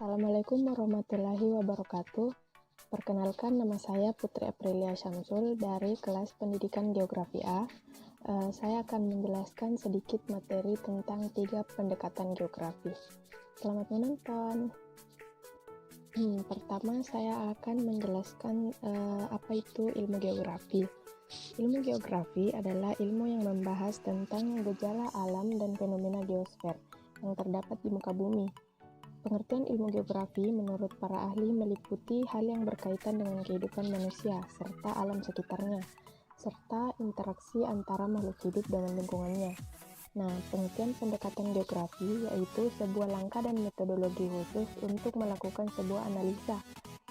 Assalamualaikum warahmatullahi wabarakatuh. Perkenalkan, nama saya Putri Aprilia Syamsul dari kelas Pendidikan Geografi A. Saya akan menjelaskan sedikit materi tentang 3 pendekatan geografi. Selamat menonton. Pertama, saya akan menjelaskan apa itu ilmu geografi. Ilmu geografi adalah ilmu yang membahas tentang gejala alam dan fenomena geosfer yang terdapat di muka bumi. Pengertian ilmu geografi menurut para ahli meliputi hal yang berkaitan dengan kehidupan manusia serta alam sekitarnya, serta interaksi antara makhluk hidup dengan lingkungannya. Nah, pengertian pendekatan geografi yaitu sebuah langkah dan metodologi khusus untuk melakukan sebuah analisa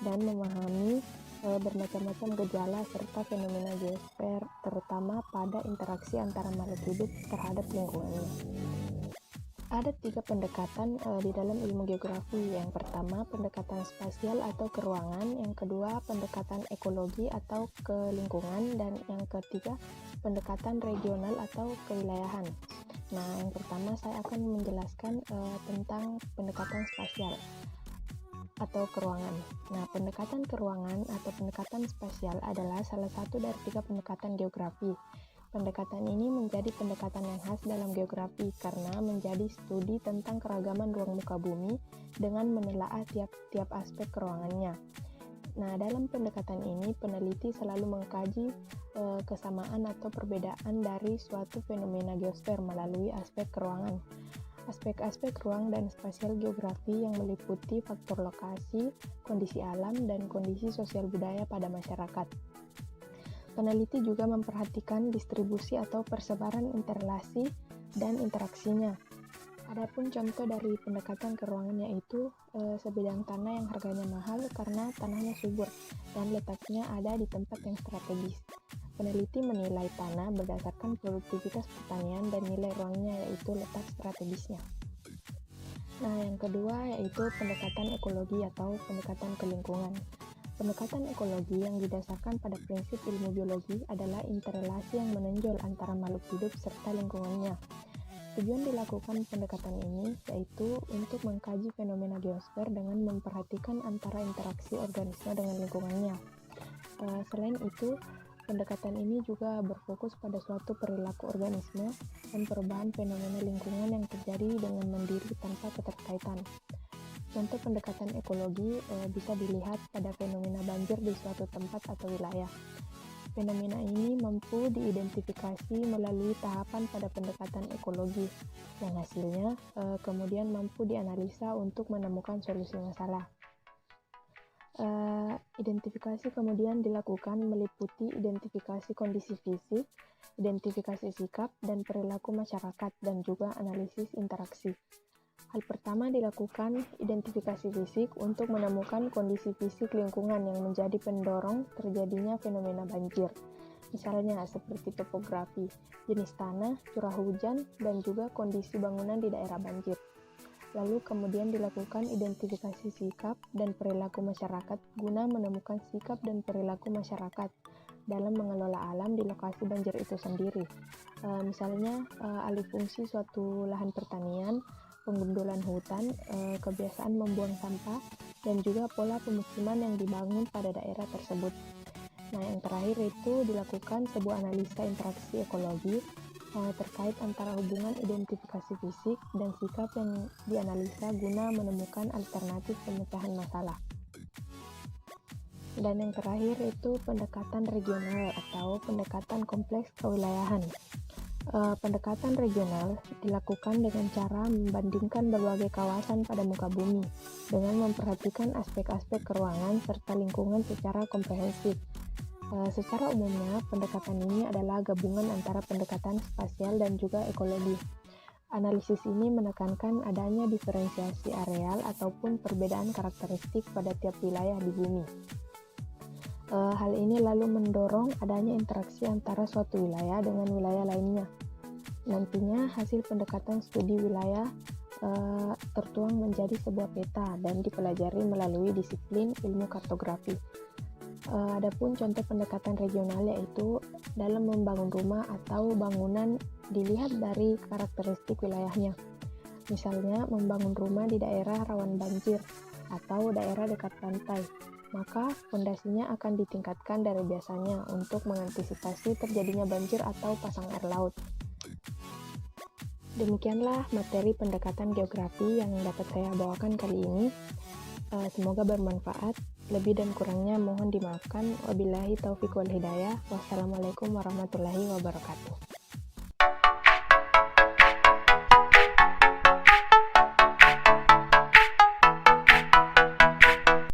dan memahami bermacam-macam gejala serta fenomena geosfer, terutama pada interaksi antara makhluk hidup terhadap lingkungannya. Ada 3 pendekatan di dalam ilmu geografi. Yang pertama, pendekatan spasial atau ke ruangan. Yang kedua, pendekatan ekologi atau ke lingkungan. Dan yang ketiga, pendekatan regional atau kewilayahan. Nah, yang pertama saya akan menjelaskan tentang pendekatan spasial atau ke ruangan. Nah, pendekatan ke ruangan atau pendekatan spasial adalah salah satu dari 3 pendekatan geografi. Pendekatan ini menjadi pendekatan yang khas dalam geografi karena menjadi studi tentang keragaman ruang muka bumi dengan menelaah tiap-tiap aspek keruangannya. Nah, dalam pendekatan ini, peneliti selalu mengkaji kesamaan atau perbedaan dari suatu fenomena geosfer melalui aspek keruangan. Aspek-aspek ruang dan spasial geografi yang meliputi faktor lokasi, kondisi alam, dan kondisi sosial budaya pada masyarakat. Peneliti juga memperhatikan distribusi atau persebaran interrelasi dan interaksinya. Adapun contoh dari pendekatan ke ruangan yaitu sebidang tanah yang harganya mahal karena tanahnya subur dan letaknya ada di tempat yang strategis. Peneliti menilai tanah berdasarkan produktivitas pertanian dan nilai ruangnya yaitu letak strategisnya. Nah, yang kedua yaitu pendekatan ekologi atau pendekatan ke lingkungan. Pendekatan ekologi yang didasarkan pada prinsip ilmu biologi adalah interrelasi yang menonjol antara makhluk hidup serta lingkungannya. Tujuan dilakukan pendekatan ini yaitu untuk mengkaji fenomena geosfer dengan memperhatikan antara interaksi organisme dengan lingkungannya. Selain itu, pendekatan ini juga berfokus pada suatu perilaku organisme dan perubahan fenomena lingkungan yang terjadi dengan mandiri tanpa keterkaitan. Contoh pendekatan ekologi bisa dilihat pada fenomena banjir di suatu tempat atau wilayah. Fenomena ini mampu diidentifikasi melalui tahapan pada pendekatan ekologi, yang hasilnya kemudian mampu dianalisa untuk menemukan solusi masalah. Identifikasi kemudian dilakukan meliputi identifikasi kondisi fisik, identifikasi sikap dan perilaku masyarakat, dan juga analisis interaksi. Hal pertama dilakukan identifikasi fisik untuk menemukan kondisi fisik lingkungan yang menjadi pendorong terjadinya fenomena banjir. Misalnya seperti topografi, jenis tanah, curah hujan, dan juga kondisi bangunan di daerah banjir. Lalu kemudian dilakukan identifikasi sikap dan perilaku masyarakat guna menemukan sikap dan perilaku masyarakat dalam mengelola alam di lokasi banjir itu sendiri. Misalnya alih fungsi suatu lahan pertanian, penggundulan hutan, kebiasaan membuang sampah, dan juga pola pemukiman yang dibangun pada daerah tersebut. Nah, yang terakhir itu dilakukan sebuah analisa interaksi ekologi terkait antara hubungan identifikasi fisik dan sikap yang dianalisa guna menemukan alternatif pemecahan masalah. Dan yang terakhir itu pendekatan regional atau pendekatan kompleks kewilayahan. Pendekatan regional dilakukan dengan cara membandingkan berbagai kawasan pada muka bumi dengan memperhatikan aspek-aspek keruangan serta lingkungan secara komprehensif. Secara umumnya, pendekatan ini adalah gabungan antara pendekatan spasial dan juga ekologi. Analisis ini menekankan adanya diferensiasi areal ataupun perbedaan karakteristik pada tiap wilayah di bumi. Hal ini lalu mendorong adanya interaksi antara suatu wilayah dengan wilayah lainnya. Nantinya hasil pendekatan studi wilayah tertuang menjadi sebuah peta dan dipelajari melalui disiplin ilmu kartografi. Adapun contoh pendekatan regional yaitu dalam membangun rumah atau bangunan dilihat dari karakteristik wilayahnya. Misalnya membangun rumah di daerah rawan banjir atau daerah dekat pantai, maka fondasinya akan ditingkatkan dari biasanya untuk mengantisipasi terjadinya banjir atau pasang air laut. Demikianlah materi pendekatan geografi yang dapat saya bawakan kali ini. Semoga bermanfaat. Lebih dan kurangnya mohon dimaafkan. Wabillahi taufiq wal hidayah. Wassalamualaikum warahmatullahi wabarakatuh.